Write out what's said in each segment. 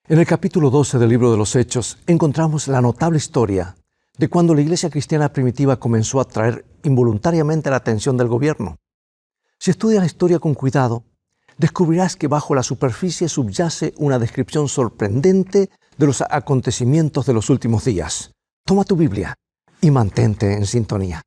En el capítulo 12 del libro de los Hechos encontramos la notable historia de cuando la iglesia cristiana primitiva comenzó a atraer involuntariamente la atención del gobierno. Si estudias la historia con cuidado, descubrirás que bajo la superficie subyace una descripción sorprendente de los acontecimientos de los últimos días. Toma tu Biblia y mantente en sintonía.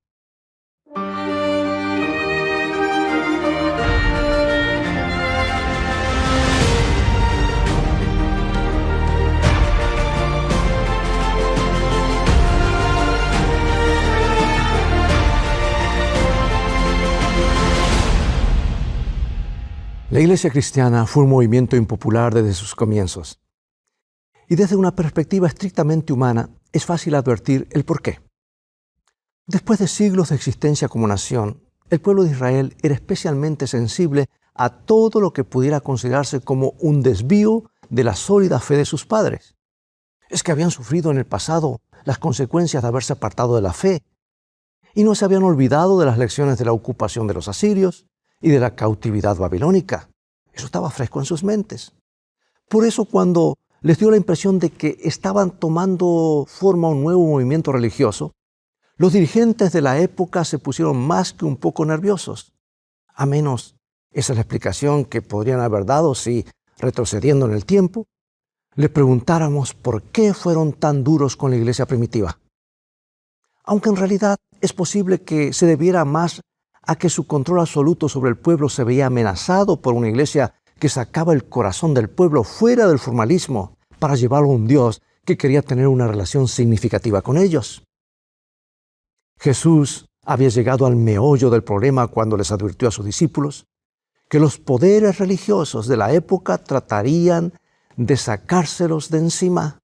La iglesia cristiana fue un movimiento impopular desde sus comienzos. Y desde una perspectiva estrictamente humana, es fácil advertir el porqué. Después de siglos de existencia como nación, el pueblo de Israel era especialmente sensible a todo lo que pudiera considerarse como un desvío de la sólida fe de sus padres. Es que habían sufrido en el pasado las consecuencias de haberse apartado de la fe y no se habían olvidado de las lecciones de la ocupación de los asirios y de la cautividad babilónica. Eso estaba fresco en sus mentes. Por eso, cuando les dio la impresión de que estaban tomando forma un nuevo movimiento religioso, los dirigentes de la época se pusieron más que un poco nerviosos. A menos, esa es la explicación que podrían haber dado si, retrocediendo en el tiempo, le preguntáramos por qué fueron tan duros con la iglesia primitiva. Aunque en realidad es posible que se debiera más a que su control absoluto sobre el pueblo se veía amenazado por una iglesia que sacaba el corazón del pueblo fuera del formalismo para llevarlo a un Dios que quería tener una relación significativa con ellos. Jesús había llegado al meollo del problema cuando les advirtió a sus discípulos que los poderes religiosos de la época tratarían de sacárselos de encima.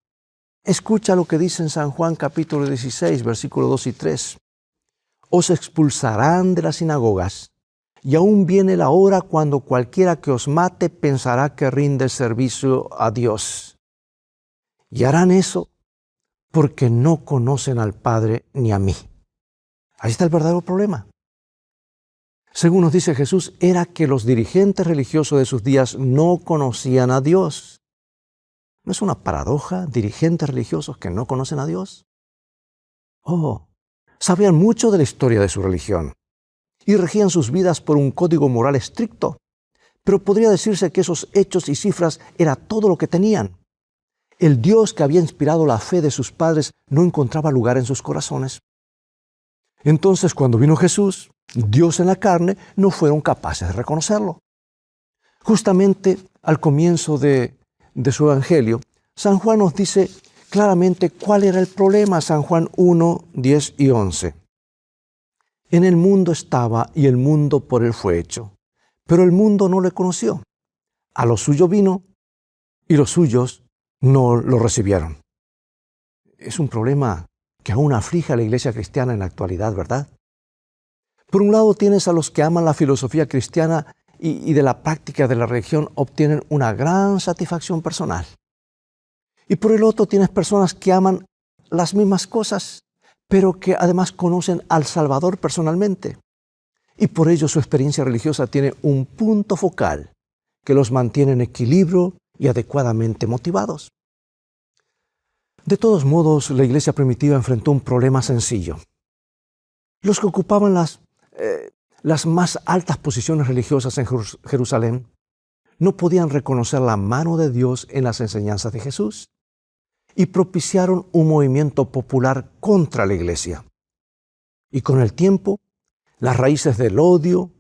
Escucha lo que dice en San Juan capítulo 16, versículos 2 y 3. Os expulsarán de las sinagogas, y aún viene la hora cuando cualquiera que os mate pensará que rinde servicio a Dios. Y harán eso porque no conocen al Padre ni a mí. Ahí está el verdadero problema. Según nos dice Jesús, era que los dirigentes religiosos de sus días no conocían a Dios. ¿No es una paradoja, dirigentes religiosos que no conocen a Dios? Sabían mucho de la historia de su religión y regían sus vidas por un código moral estricto, pero podría decirse que esos hechos y cifras era todo lo que tenían. El Dios que había inspirado la fe de sus padres no encontraba lugar en sus corazones. Entonces, cuando vino Jesús, Dios en la carne, no fueron capaces de reconocerlo. Justamente al comienzo de su evangelio, San Juan nos dice claramente cuál era el problema. San Juan 1, 10 y 11. En el mundo estaba y el mundo por él fue hecho, pero el mundo no le conoció. A lo suyo vino y los suyos no lo recibieron. Es un problema que aún aflige a la iglesia cristiana en la actualidad, ¿verdad? Por un lado tienes a los que aman la filosofía cristiana y de la práctica de la religión obtienen una gran satisfacción personal. Y por el otro tienes personas que aman las mismas cosas, pero que además conocen al Salvador personalmente. Y por ello su experiencia religiosa tiene un punto focal que los mantiene en equilibrio y adecuadamente motivados. De todos modos, la iglesia primitiva enfrentó un problema sencillo. Los que ocupaban las más altas posiciones religiosas en Jerusalén no podían reconocer la mano de Dios en las enseñanzas de Jesús y propiciaron un movimiento popular contra la iglesia. Y con el tiempo, las raíces del odio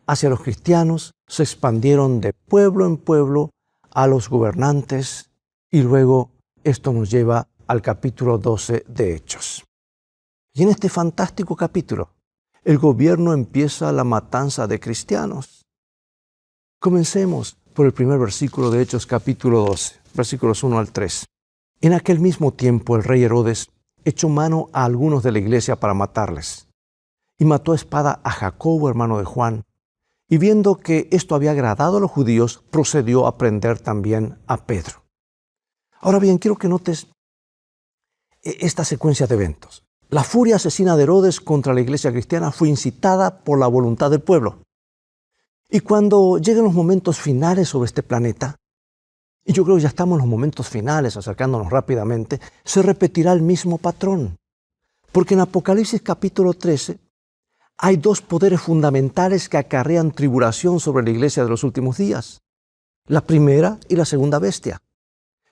hacia los cristianos se expandieron de pueblo en pueblo a los gobernantes y luego esto nos lleva al capítulo 12 de Hechos. Y en este fantástico capítulo, el gobierno empieza la matanza de cristianos. Comencemos por el primer versículo de Hechos capítulo 12, versículos 1 al 3. En aquel mismo tiempo el rey Herodes echó mano a algunos de la iglesia para matarles, y mató a espada a Jacobo, hermano de Juan, y viendo que esto había agradado a los judíos, procedió a prender también a Pedro. Ahora bien, quiero que notes esta secuencia de eventos. La furia asesina de Herodes contra la iglesia cristiana fue incitada por la voluntad del pueblo. Y cuando lleguen los momentos finales sobre este planeta, y yo creo que ya estamos en los momentos finales, acercándonos rápidamente, se repetirá el mismo patrón. Porque en Apocalipsis capítulo 13 hay dos poderes fundamentales que acarrean tribulación sobre la iglesia de los últimos días. La primera y la segunda bestia.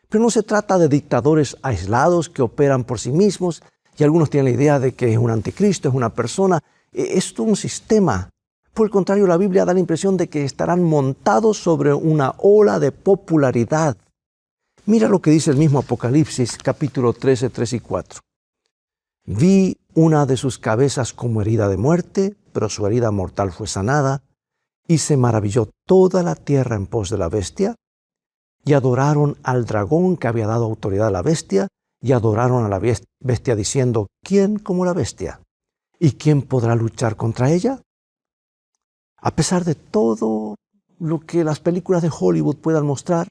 Pero no se trata de dictadores aislados que operan por sí mismos, y algunos tienen la idea de que es un anticristo, es una persona. Es todo un sistema. Por el contrario, la Biblia da la impresión de que estarán montados sobre una ola de popularidad. Mira lo que dice el mismo Apocalipsis, capítulo 13, 3 y 4. Vi una de sus cabezas como herida de muerte, pero su herida mortal fue sanada, y se maravilló toda la tierra en pos de la bestia, y adoraron al dragón que había dado autoridad a la bestia, y adoraron a la bestia diciendo, ¿quién como la bestia? ¿Y quién podrá luchar contra ella? A pesar de todo lo que las películas de Hollywood puedan mostrar,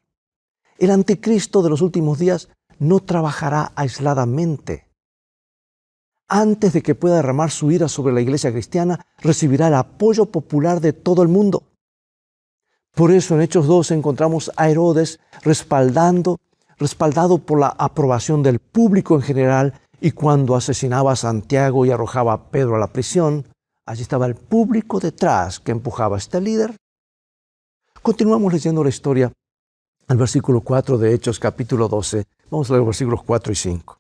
el anticristo de los últimos días no trabajará aisladamente. Antes de que pueda derramar su ira sobre la iglesia cristiana, recibirá el apoyo popular de todo el mundo. Por eso en Hechos 2 encontramos a Herodes respaldado por la aprobación del público en general, y cuando asesinaba a Santiago y arrojaba a Pedro a la prisión, allí estaba el público detrás que empujaba a este líder. Continuamos leyendo la historia al versículo 4 de Hechos capítulo 12. Vamos a leer los versículos 4 y 5.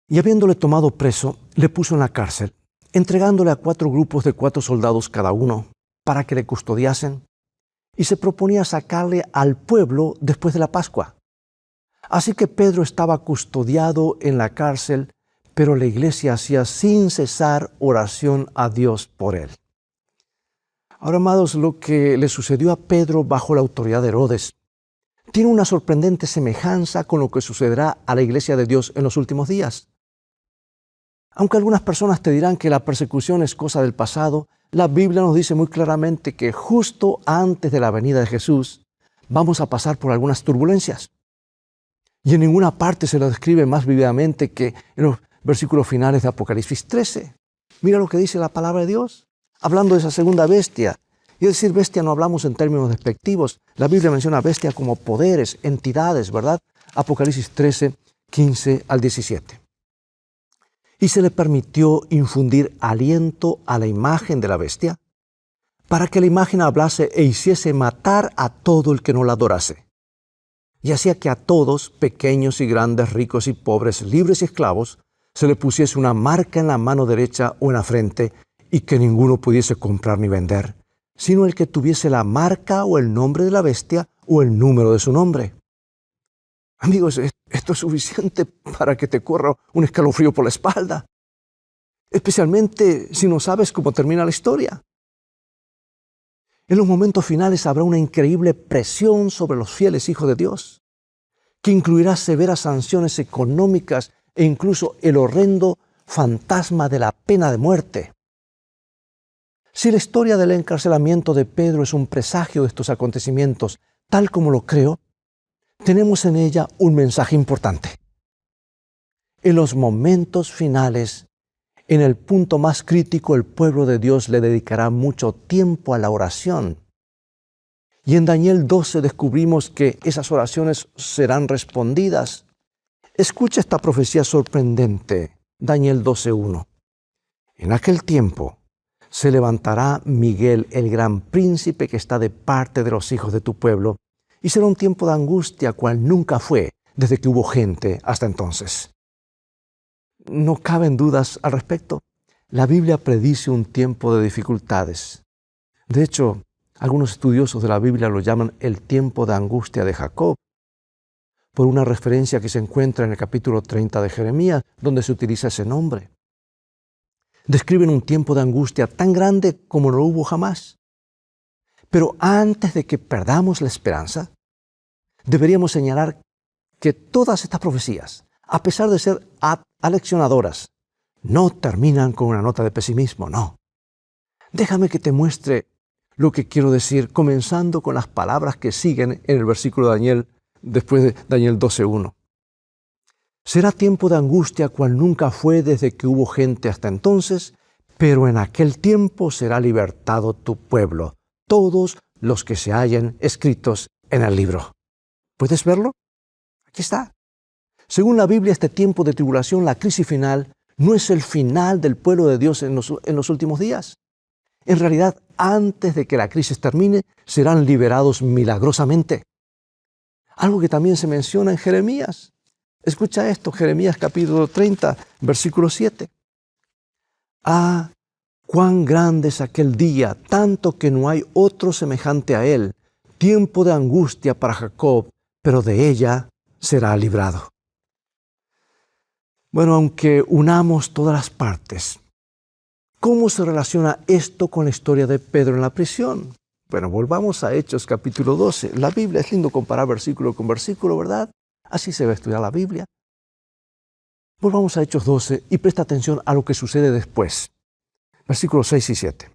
Y habiéndole tomado preso, le puso en la cárcel, entregándole a 4 grupos de 4 soldados cada uno, para que le custodiasen, y se proponía sacarle al pueblo después de la Pascua. Así que Pedro estaba custodiado en la cárcel, pero la iglesia hacía sin cesar oración a Dios por él. Ahora, amados, lo que le sucedió a Pedro bajo la autoridad de Herodes tiene una sorprendente semejanza con lo que sucederá a la iglesia de Dios en los últimos días. Aunque algunas personas te dirán que la persecución es cosa del pasado, la Biblia nos dice muy claramente que justo antes de la venida de Jesús vamos a pasar por algunas turbulencias. Y en ninguna parte se lo describe más vividamente que en los versículos finales de Apocalipsis 13. Mira lo que dice la palabra de Dios, hablando de esa segunda bestia. Y decir bestia no hablamos en términos despectivos. La Biblia menciona bestia como poderes, entidades, ¿verdad? Apocalipsis 13, 15 al 17. Y se le permitió infundir aliento a la imagen de la bestia, para que la imagen hablase e hiciese matar a todo el que no la adorase. Y hacía que a todos, pequeños y grandes, ricos y pobres, libres y esclavos, se le pusiese una marca en la mano derecha o en la frente, y que ninguno pudiese comprar ni vender, sino el que tuviese la marca o el nombre de la bestia o el número de su nombre. Amigos, esto es suficiente para que te corra un escalofrío por la espalda, especialmente si no sabes cómo termina la historia. En los momentos finales habrá una increíble presión sobre los fieles hijos de Dios, que incluirá severas sanciones económicas e incluso el horrendo fantasma de la pena de muerte. Si la historia del encarcelamiento de Pedro es un presagio de estos acontecimientos, tal como lo creo, tenemos en ella un mensaje importante. En los momentos finales, en el punto más crítico, el pueblo de Dios le dedicará mucho tiempo a la oración. Y en Daniel 12 descubrimos que esas oraciones serán respondidas. Escucha esta profecía sorprendente, Daniel 12:1. En aquel tiempo se levantará Miguel, el gran príncipe que está de parte de los hijos de tu pueblo, y será un tiempo de angustia cual nunca fue desde que hubo gente hasta entonces. No caben dudas al respecto. La Biblia predice un tiempo de dificultades. De hecho, algunos estudiosos de la Biblia lo llaman el tiempo de angustia de Jacob, por una referencia que se encuentra en el capítulo 30 de Jeremías, donde se utiliza ese nombre. Describen un tiempo de angustia tan grande como no hubo jamás. Pero antes de que perdamos la esperanza, deberíamos señalar que todas estas profecías, a pesar de ser aleccionadoras, no terminan con una nota de pesimismo, no. Déjame que te muestre lo que quiero decir, comenzando con las palabras que siguen en el versículo de Daniel, después de Daniel 12:1. Será tiempo de angustia cual nunca fue desde que hubo gente hasta entonces, pero en aquel tiempo será libertado tu pueblo, todos los que se hallen escritos en el libro. ¿Puedes verlo? Aquí está. Según la Biblia, este tiempo de tribulación, la crisis final, no es el final del pueblo de Dios en los últimos días. En realidad, antes de que la crisis termine, serán liberados milagrosamente. Algo que también se menciona en Jeremías. Escucha esto, Jeremías capítulo 30, versículo 7. Ah, cuán grande es aquel día, tanto que no hay otro semejante a él. Tiempo de angustia para Jacob, pero de ella será librado. Bueno, aunque unamos todas las partes, ¿cómo se relaciona esto con la historia de Pedro en la prisión? Bueno, volvamos a Hechos capítulo 12. La Biblia es lindo comparar versículo con versículo, ¿verdad? Así se va a estudiar la Biblia. Volvamos a Hechos 12 y presta atención a lo que sucede después. Versículos 6 y 7.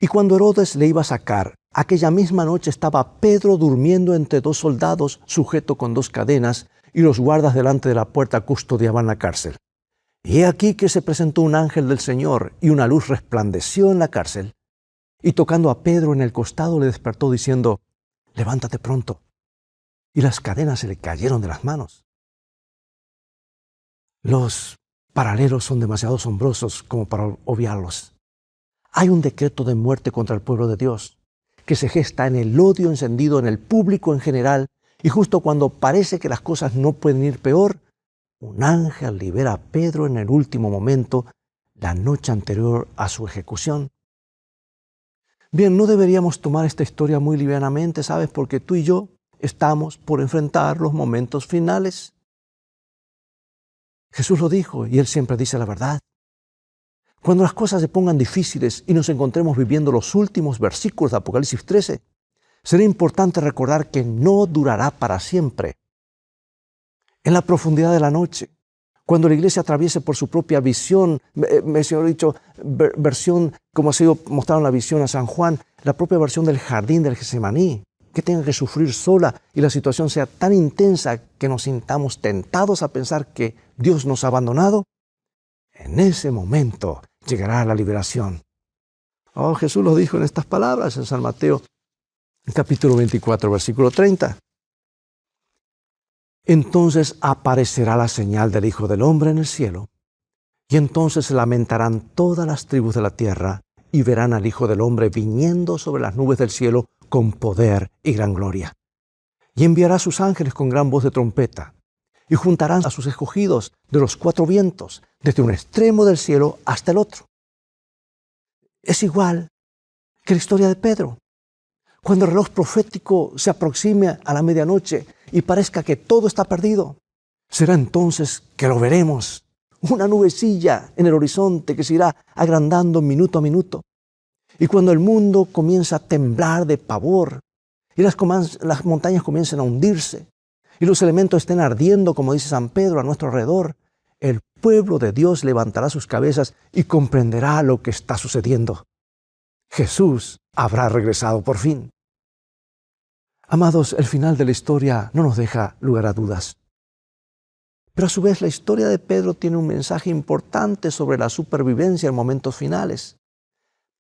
Y cuando Herodes le iba a sacar, aquella misma noche estaba Pedro durmiendo entre dos soldados, sujeto con dos cadenas, y los guardas delante de la puerta custodiaban la cárcel. Y he aquí que se presentó un ángel del Señor, y una luz resplandeció en la cárcel, y tocando a Pedro en el costado le despertó diciendo, levántate pronto. Y las cadenas se le cayeron de las manos. Los paralelos son demasiado asombrosos como para obviarlos. Hay un decreto de muerte contra el pueblo de Dios, que se gesta en el odio encendido en el público en general, y justo cuando parece que las cosas no pueden ir peor, un ángel libera a Pedro en el último momento, la noche anterior a su ejecución. Bien, no deberíamos tomar esta historia muy livianamente, ¿sabes? Porque tú y yo estamos por enfrentar los momentos finales. Jesús lo dijo y Él siempre dice la verdad. Cuando las cosas se pongan difíciles y nos encontremos viviendo los últimos versículos de Apocalipsis 13, será importante recordar que no durará para siempre. En la profundidad de la noche, cuando la iglesia atraviese por su propia visión, versión como ha sido mostrado en la visión a San Juan, la propia versión del jardín del Getsemaní, que tenga que sufrir sola y la situación sea tan intensa que nos sintamos tentados a pensar que Dios nos ha abandonado, en ese momento llegará la liberación. Oh, Jesús lo dijo en estas palabras en San Mateo, capítulo 24, versículo 30. Entonces aparecerá la señal del Hijo del Hombre en el cielo, y entonces se lamentarán todas las tribus de la tierra, y verán al Hijo del Hombre viniendo sobre las nubes del cielo con poder y gran gloria. Y enviará a sus ángeles con gran voz de trompeta, y juntarán a sus escogidos de los cuatro vientos, desde un extremo del cielo hasta el otro. Es igual que la historia de Pedro. Cuando el reloj profético se aproxime a la medianoche y parezca que todo está perdido, será entonces que lo veremos. Una nubecilla en el horizonte que se irá agrandando minuto a minuto. Y cuando el mundo comienza a temblar de pavor y las montañas comiencen a hundirse y los elementos estén ardiendo, como dice San Pedro, a nuestro alrededor, el pueblo de Dios levantará sus cabezas y comprenderá lo que está sucediendo. Jesús habrá regresado por fin. Amados, el final de la historia no nos deja lugar a dudas. Pero a su vez la historia de Pedro tiene un mensaje importante sobre la supervivencia en momentos finales.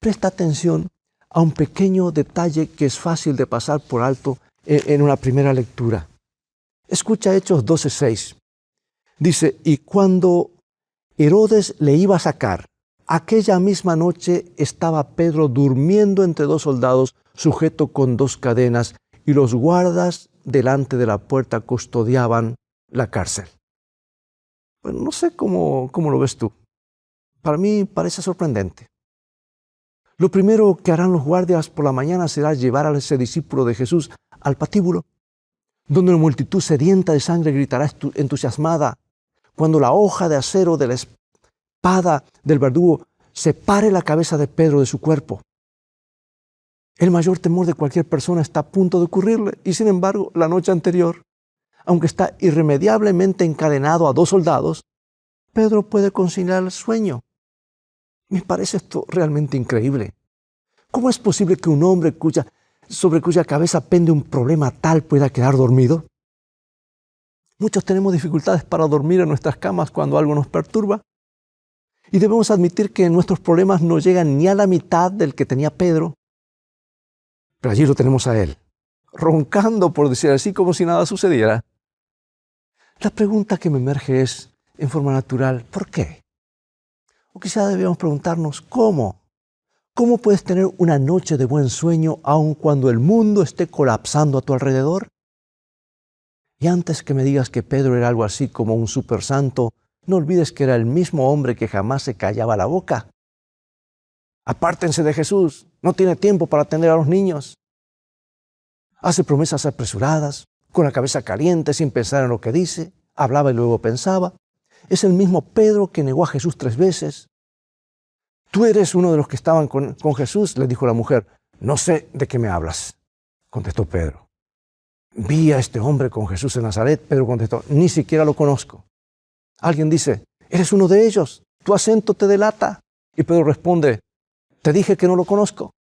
Presta atención a un pequeño detalle que es fácil de pasar por alto en una primera lectura. Escucha Hechos 12:6. Dice, y cuando Herodes le iba a sacar, aquella misma noche estaba Pedro durmiendo entre dos soldados, sujeto con dos cadenas, y los guardas delante de la puerta custodiaban la cárcel. Bueno, no sé cómo lo ves tú. Para mí parece sorprendente. Lo primero que harán los guardias por la mañana será llevar a ese discípulo de Jesús al patíbulo, donde la multitud sedienta de sangre gritará entusiasmada cuando la hoja de acero de la espada del verdugo separe la cabeza de Pedro de su cuerpo. El mayor temor de cualquier persona está a punto de ocurrirle, y sin embargo, la noche anterior, aunque está irremediablemente encadenado a dos soldados, Pedro puede conciliar el sueño. Me parece esto realmente increíble. ¿Cómo es posible que un hombre sobre cuya cabeza pende un problema tal pueda quedar dormido? Muchos tenemos dificultades para dormir en nuestras camas cuando algo nos perturba. Y debemos admitir que nuestros problemas no llegan ni a la mitad del que tenía Pedro. Pero allí lo tenemos a él. roncando, por decir así, como si nada sucediera. La pregunta que me emerge es, en forma natural, ¿por qué? O quizá debemos preguntarnos, ¿cómo? ¿Cómo puedes tener una noche de buen sueño aun cuando el mundo esté colapsando a tu alrededor? Y antes que me digas que Pedro era algo así como un supersanto, no olvides que era el mismo hombre que jamás se callaba la boca. Apártense de Jesús, no tiene tiempo para atender a los niños. Hace promesas apresuradas, con la cabeza caliente, sin pensar en lo que dice, hablaba y luego pensaba. Es el mismo Pedro que negó a Jesús 3 veces. Tú eres uno de los que estaban con Jesús, le dijo la mujer. No sé de qué me hablas, contestó Pedro. Vi a este hombre con Jesús en Nazaret. Pedro contestó, ni siquiera lo conozco. Alguien dice, eres uno de ellos, tu acento te delata. Y Pedro responde, te dije que no lo conozco.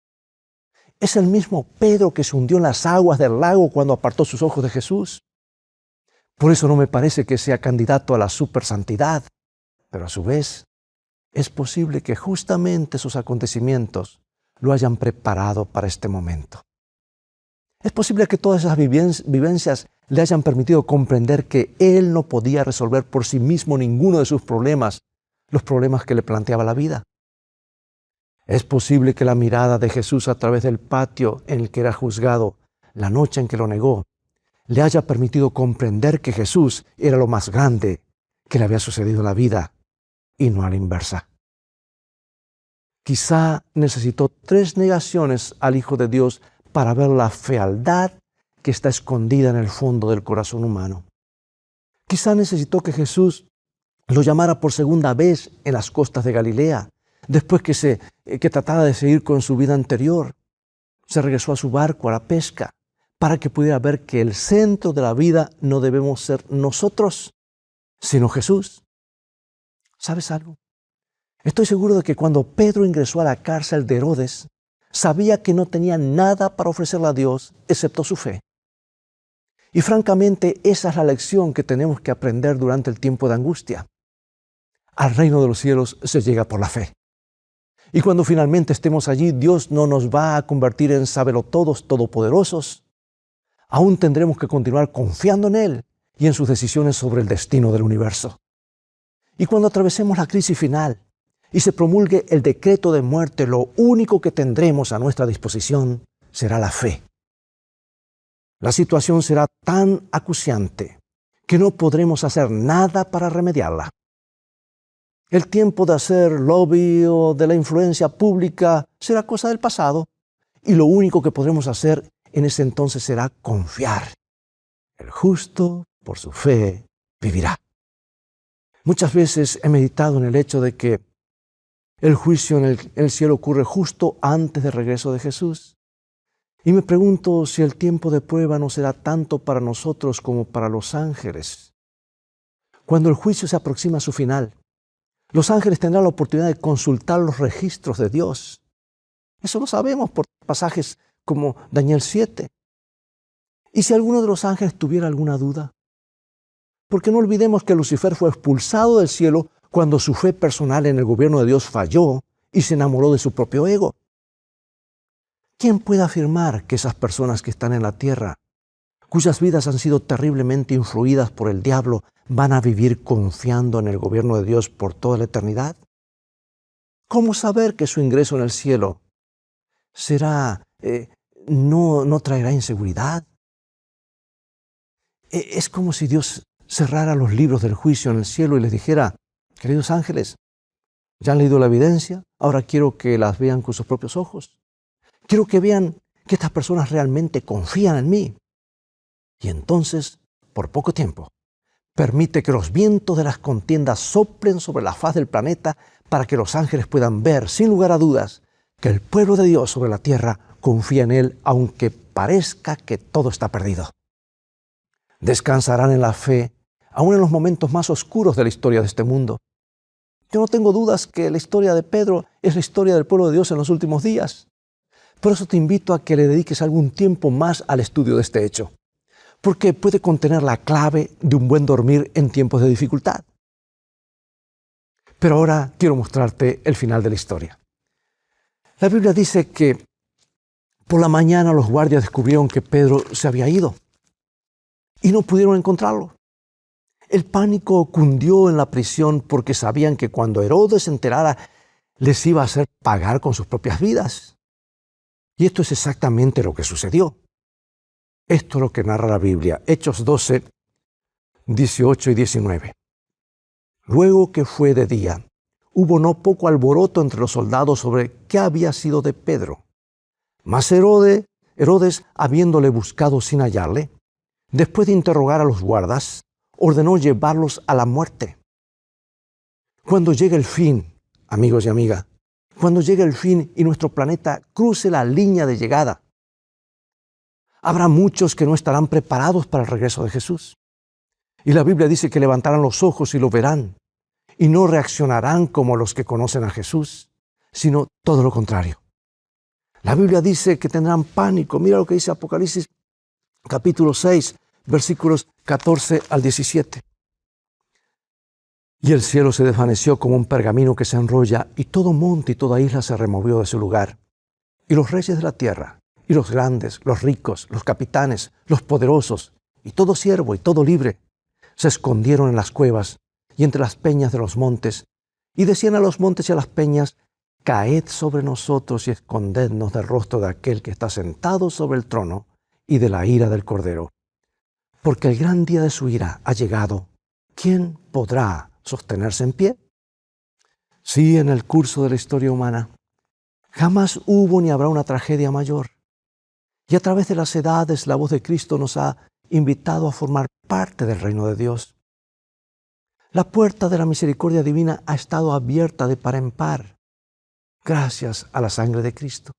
Es el mismo Pedro que se hundió en las aguas del lago cuando apartó sus ojos de Jesús. Por eso no me parece que sea candidato a la supersantidad, pero a su vez es posible que justamente sus acontecimientos lo hayan preparado para este momento. Es posible que todas esas vivencias le hayan permitido comprender que él no podía resolver por sí mismo ninguno de sus problemas, los problemas que le planteaba la vida. Es posible que la mirada de Jesús a través del patio en el que era juzgado, la noche en que lo negó, le haya permitido comprender que Jesús era lo más grande que le había sucedido en la vida y no a la inversa. Quizá necesitó 3 negaciones al Hijo de Dios para ver la fealdad que está escondida en el fondo del corazón humano. Quizá necesitó que Jesús lo llamara por segunda vez en las costas de Galilea, después que trataba de seguir con su vida anterior. Se regresó a su barco, a la pesca, para que pudiera ver que el centro de la vida no debemos ser nosotros, sino Jesús. ¿Sabes algo? Estoy seguro de que cuando Pedro ingresó a la cárcel de Herodes, sabía que no tenía nada para ofrecerle a Dios excepto su fe. Y francamente, esa es la lección que tenemos que aprender durante el tiempo de angustia. Al reino de los cielos se llega por la fe. Y cuando finalmente estemos allí, Dios no nos va a convertir en sabelotodos todopoderosos. Aún tendremos que continuar confiando en Él y en sus decisiones sobre el destino del universo. Y cuando atravesemos la crisis final y se promulgue el decreto de muerte, lo único que tendremos a nuestra disposición será la fe. La situación será tan acuciante que no podremos hacer nada para remediarla. El tiempo de hacer lobby o de la influencia pública será cosa del pasado y lo único que podremos hacer en ese entonces será confiar. El justo, por su fe, vivirá. Muchas veces he meditado en el hecho de que el juicio en el cielo ocurre justo antes del regreso de Jesús. Y me pregunto si el tiempo de prueba no será tanto para nosotros como para los ángeles. Cuando el juicio se aproxima a su final, los ángeles tendrán la oportunidad de consultar los registros de Dios. Eso lo sabemos por pasajes como Daniel 7. ¿Y si alguno de los ángeles tuviera alguna duda? Porque no olvidemos que Lucifer fue expulsado del cielo cuando su fe personal en el gobierno de Dios falló y se enamoró de su propio ego. ¿Quién puede afirmar que esas personas que están en la tierra, cuyas vidas han sido terriblemente influidas por el diablo, van a vivir confiando en el gobierno de Dios por toda la eternidad? ¿Cómo saber que su ingreso en el cielo no traerá inseguridad? Es como si Dios cerrara los libros del juicio en el cielo y les dijera, queridos ángeles, ya han leído la evidencia, ahora quiero que las vean con sus propios ojos. Quiero que vean que estas personas realmente confían en mí. Y entonces, por poco tiempo, permite que los vientos de las contiendas soplen sobre la faz del planeta para que los ángeles puedan ver, sin lugar a dudas, que el pueblo de Dios sobre la tierra confía en Él, aunque parezca que todo está perdido. Descansarán en la fe, aún en los momentos más oscuros de la historia de este mundo. Yo no tengo dudas que la historia de Pedro es la historia del pueblo de Dios en los últimos días. Por eso te invito a que le dediques algún tiempo más al estudio de este hecho, porque puede contener la clave de un buen dormir en tiempos de dificultad. Pero ahora quiero mostrarte el final de la historia. La Biblia dice que Por la mañana los guardias descubrieron que Pedro se había ido y no pudieron encontrarlo. El pánico cundió en la prisión porque sabían que cuando Herodes se enterara, les iba a hacer pagar con sus propias vidas. Y esto es exactamente lo que sucedió. Esto es lo que narra la Biblia, Hechos 12, 18 y 19. Luego que fue de día, hubo no poco alboroto entre los soldados sobre qué había sido de Pedro. Mas Herodes, habiéndole buscado sin hallarle, después de interrogar a los guardas, ordenó llevarlos a la muerte. Cuando llegue el fin, amigos y amigas, cuando llegue el fin y nuestro planeta cruce la línea de llegada, habrá muchos que no estarán preparados para el regreso de Jesús. Y la Biblia dice que levantarán los ojos y lo verán, y no reaccionarán como los que conocen a Jesús, sino todo lo contrario. La Biblia dice que tendrán pánico. Mira lo que dice Apocalipsis capítulo 6, versículos 14 al 17. Y el cielo se desvaneció como un pergamino que se enrolla, y todo monte y toda isla se removió de su lugar. Y los reyes de la tierra, y los grandes, los ricos, los capitanes, los poderosos, y todo siervo y todo libre, se escondieron en las cuevas y entre las peñas de los montes, y decían a los montes y a las peñas: caed sobre nosotros y escondednos del rostro de aquel que está sentado sobre el trono y de la ira del Cordero. Porque el gran día de su ira ha llegado. ¿Quién podrá sostenerse en pie? Sí, en el curso de la historia humana, jamás hubo ni habrá una tragedia mayor. Y a través de las edades, la voz de Cristo nos ha invitado a formar parte del reino de Dios. La puerta de la misericordia divina ha estado abierta de par en par, gracias a la sangre de Cristo.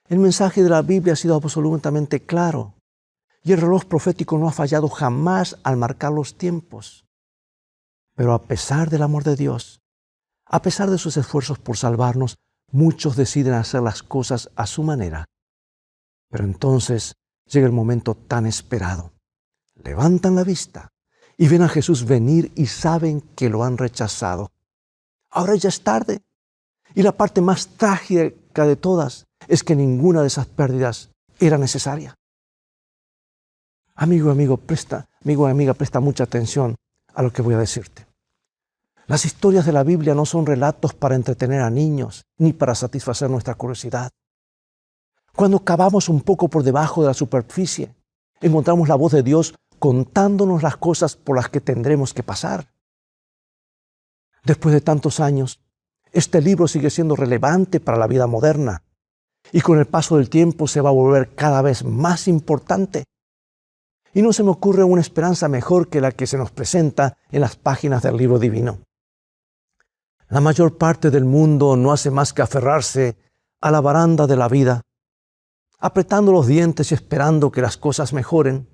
El mensaje de la Biblia ha sido absolutamente claro, y el reloj profético no ha fallado jamás al marcar los tiempos. Pero a pesar del amor de Dios, a pesar de sus esfuerzos por salvarnos, muchos deciden hacer las cosas a su manera. Pero entonces llega el momento tan esperado. Levantan la vista y ven a Jesús venir y saben que lo han rechazado. Ahora ya es tarde. Y la parte más trágica de todas es que ninguna de esas pérdidas era necesaria. Amigo, amiga, presta mucha atención a lo que voy a decirte. Las historias de la Biblia no son relatos para entretener a niños ni para satisfacer nuestra curiosidad. Cuando cavamos un poco por debajo de la superficie, encontramos la voz de Dios contándonos las cosas por las que tendremos que pasar. Después de tantos años, este libro sigue siendo relevante para la vida moderna y con el paso del tiempo se va a volver cada vez más importante. Y no se me ocurre una esperanza mejor que la que se nos presenta en las páginas del libro divino. La mayor parte del mundo no hace más que aferrarse a la baranda de la vida, apretando los dientes y esperando que las cosas mejoren.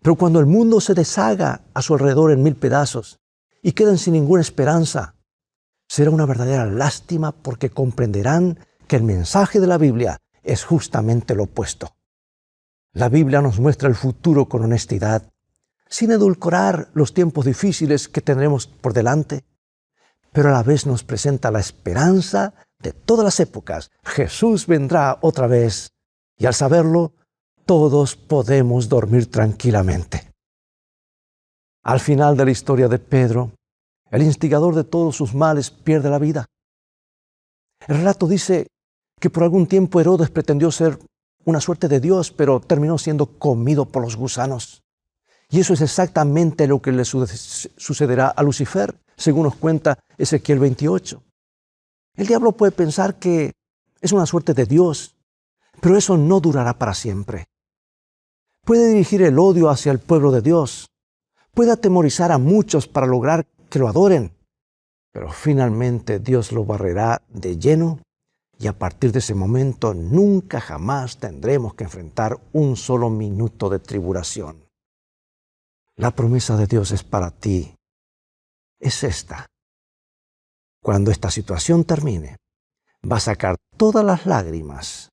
Pero cuando el mundo se deshaga a su alrededor en 1000 pedazos y queden sin ninguna esperanza, será una verdadera lástima porque comprenderán que el mensaje de la Biblia es justamente lo opuesto. La Biblia nos muestra el futuro con honestidad, sin edulcorar los tiempos difíciles que tendremos por delante, pero a la vez nos presenta la esperanza de todas las épocas. Jesús vendrá otra vez y al saberlo, todos podemos dormir tranquilamente. Al final de la historia de Pedro, el instigador de todos sus males pierde la vida. El relato dice que por algún tiempo Herodes pretendió ser una suerte de Dios, pero terminó siendo comido por los gusanos. Y eso es exactamente lo que le sucederá a Lucifer, según nos cuenta Ezequiel 28. El diablo puede pensar que es una suerte de Dios, pero eso no durará para siempre. Puede dirigir el odio hacia el pueblo de Dios, puede atemorizar a muchos para lograr que lo adoren, pero finalmente Dios lo barrerá de lleno y a partir de ese momento nunca jamás tendremos que enfrentar un solo minuto de tribulación. La promesa de Dios es para ti. Es esta. Cuando esta situación termine, va a sacar todas las lágrimas,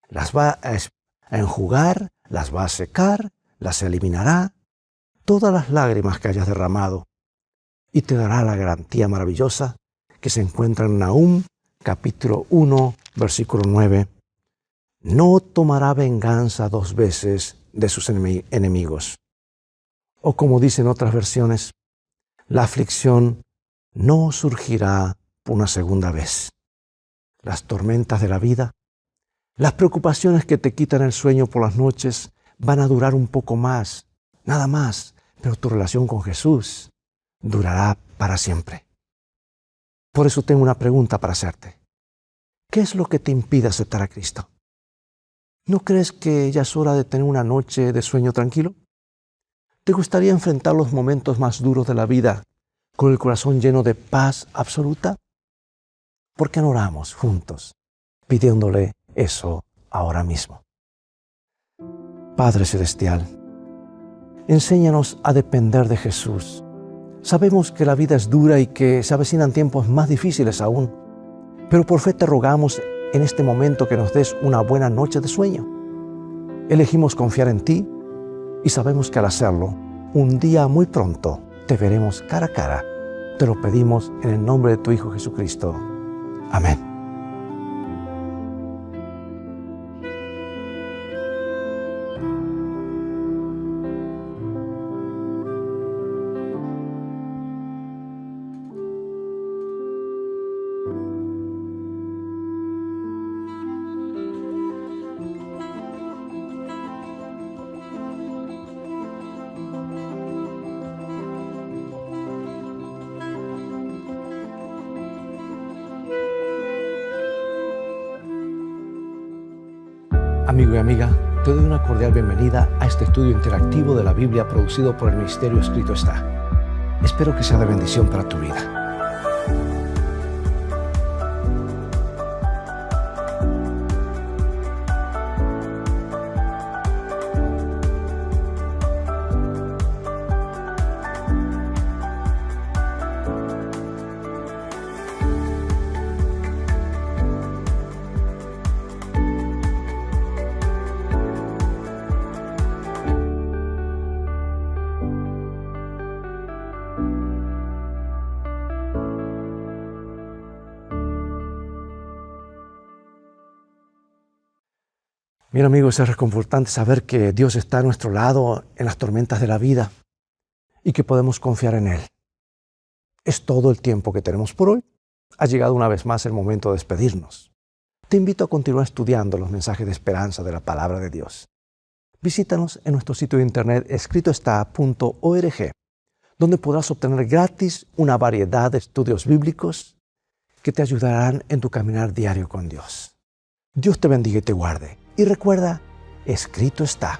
las va a enjugar, las va a secar, las eliminará, todas las lágrimas que hayas derramado, y te dará la garantía maravillosa que se encuentra en Nahum, capítulo 1, versículo 9. no tomará venganza 2 veces de sus enemigos. O como dicen otras versiones, la aflicción no surgirá por una segunda vez. Las tormentas de la vida, las preocupaciones que te quitan el sueño por las noches van a durar un poco más, nada más, pero tu relación con Jesús durará para siempre. Por eso tengo una pregunta para hacerte. ¿Qué es lo que te impide aceptar a Cristo? ¿No crees que ya es hora de tener una noche de sueño tranquilo? ¿Te gustaría enfrentar los momentos más duros de la vida con el corazón lleno de paz absoluta? ¿Por qué no oramos juntos pidiéndole eso ahora mismo? Padre Celestial, enséñanos a depender de Jesús. Sabemos que la vida es dura y que se avecinan tiempos más difíciles aún, pero por fe te rogamos en este momento que nos des una buena noche de sueño. Elegimos confiar en ti y sabemos que al hacerlo, un día muy pronto te veremos cara a cara. Te lo pedimos en el nombre de tu Hijo Jesucristo. Amén. Amigo y amiga, te doy una cordial bienvenida a este estudio interactivo de la Biblia producido por el Ministerio Escrito Está. Espero que sea de bendición para tu vida. Mira, amigos, es reconfortante saber que Dios está a nuestro lado en las tormentas de la vida y que podemos confiar en Él. Es todo el tiempo que tenemos por hoy. Ha llegado una vez más el momento de despedirnos. Te invito a continuar estudiando los mensajes de esperanza de la Palabra de Dios. Visítanos en nuestro sitio de internet escritoestá.org, donde podrás obtener gratis una variedad de estudios bíblicos que te ayudarán en tu caminar diario con Dios. Dios te bendiga y te guarde. Y recuerda, escrito está,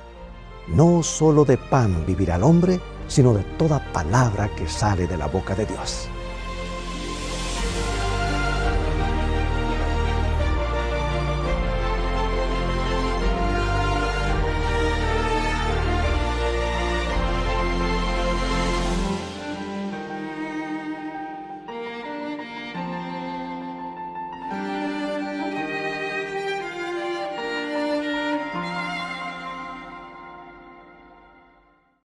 no solo de pan vivirá el hombre, sino de toda palabra que sale de la boca de Dios.